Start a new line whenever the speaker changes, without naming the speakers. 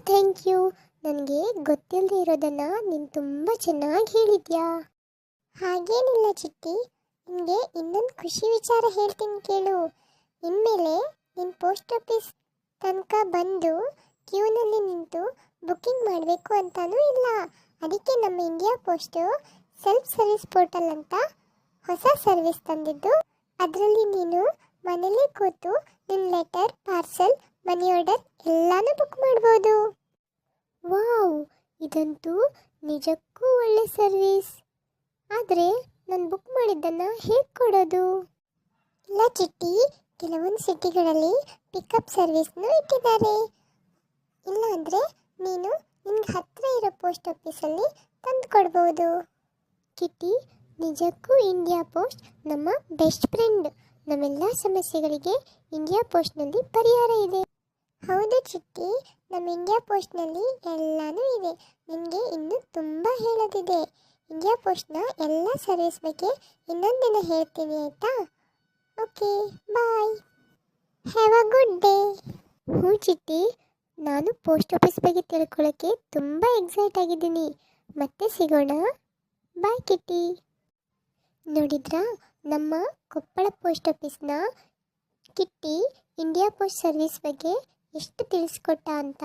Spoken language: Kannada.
Thank you. ನನಗೆ ಗೊತ್ತಿಲ್ಲದೆ ಇರೋದನ್ನು ನೀನು ತುಂಬ ಚೆನ್ನಾಗಿ ಹೇಳಿದ್ಯಾ.
ಹಾಗೇನಿಲ್ಲ ಚಿಟ್ಟಿ, ನಿನಗೆ ಇನ್ನೊಂದು ಖುಷಿ ವಿಚಾರ ಹೇಳ್ತೀನಿ ಕೇಳು. ಇನ್ಮೇಲೆ ನಿನ್ನ ಪೋಸ್ಟ್ ಆಫೀಸ್ ತನಕ ಬಂದು ಕ್ಯೂನಲ್ಲಿ ನಿಂತು ಬುಕ್ಕಿಂಗ್ ಮಾಡಬೇಕು ಅಂತಾನೂ ಇಲ್ಲ. ಅದಕ್ಕೆ ನಮ್ಮ India post self service portal ಅಂತ ಹೊಸ ಸರ್ವಿಸ್ ತಂದಿದ್ದು. ಅದರಲ್ಲಿ ನೀನು ಮನೇಲಿ ಕೂತು ನಿನ್ನ ಲೆಟರ್, ಪಾರ್ಸಲ್, ಮನಿ ಆರ್ಡರ್ ಎಲ್ಲನೂ ಬುಕ್ ಮಾಡ್ಬೋದು.
ವಾವ್, ಇದಂತೂ ನಿಜಕ್ಕೂ ಒಳ್ಳೆ ಸರ್ವಿಸ್. ಆದರೆ ನಾನು ಬುಕ್ ಮಾಡಿದ್ದನ್ನು ಹೇಗೆ ಕೊಡೋದು?
ಇಲ್ಲ ಚಿಟ್ಟಿ, ಕೆಲವೊಂದು ಸಿಟಿಗಳಲ್ಲಿ ಪಿಕಪ್ ಸರ್ವಿಸ್ನೂ ಇಟ್ಟಿದ್ದಾರೆ. ಇಲ್ಲ ಅಂದರೆ ನೀನು ನಿನ್ಗೆ ಹತ್ತಿರ ಇರೋ ಪೋಸ್ಟ್ ಆಫೀಸಲ್ಲಿ ತಂದು ಕೊಡ್ಬೋದು.
ಕಿಟ್ಟಿ, ನಿಜಕ್ಕೂ ಇಂಡಿಯಾ ಪೋಸ್ಟ್ ನಮ್ಮ ಬೆಸ್ಟ್ ಫ್ರೆಂಡ್. ನಮ್ಮೆಲ್ಲ ಸಮಸ್ಯೆಗಳಿಗೆ ಇಂಡಿಯಾ ಪೋಸ್ಟ್ನಲ್ಲಿ ಪರಿಹಾರ ಇದೆ.
ಹೌದು ಚಿಟ್ಟಿ, ನಮ್ಮ ಇಂಡಿಯಾ ಪೋಸ್ಟ್ನಲ್ಲಿ ಎಲ್ಲನೂ ಇದೆ. ನಿನಗೆ ಇನ್ನೂ ತುಂಬ ಹೇಳೋದಿದೆ. ಇಂಡಿಯಾ ಪೋಸ್ಟ್ನ ಎಲ್ಲ ಸರ್ವಿಸ್ ಬಗ್ಗೆ ಇನ್ನೊಂದು ದಿನ ಹೇಳ್ತೀನಿ, ಆಯಿತಾ? Okay, bye. Have a good day.
ಹ್ಞೂ ಚಿಟ್ಟಿ, ನಾನು ಪೋಸ್ಟ್ ಆಫೀಸ್ ಬಗ್ಗೆ ತಿಳ್ಕೊಳ್ಳೋಕ್ಕೆ ತುಂಬ ಎಕ್ಸೈಟ್ ಆಗಿದ್ದೀನಿ. ಮತ್ತೆ ಸಿಗೋಣ. ಬಾಯ್ ಕಿಟ್ಟಿ. ನೋಡಿದ್ರಾ, ನಮ್ಮ ಕೊಪ್ಪಳ ಪೋಸ್ಟ್ ಆಫೀಸ್ನ ಕಿಟ್ಟಿ ಇಂಡಿಯಾ ಪೋಸ್ಟ್ ಸರ್ವಿಸ್ ಬಗ್ಗೆ ಎಷ್ಟು ತಿಳಿಸ್ಕೊಟ್ಟ ಅಂತ.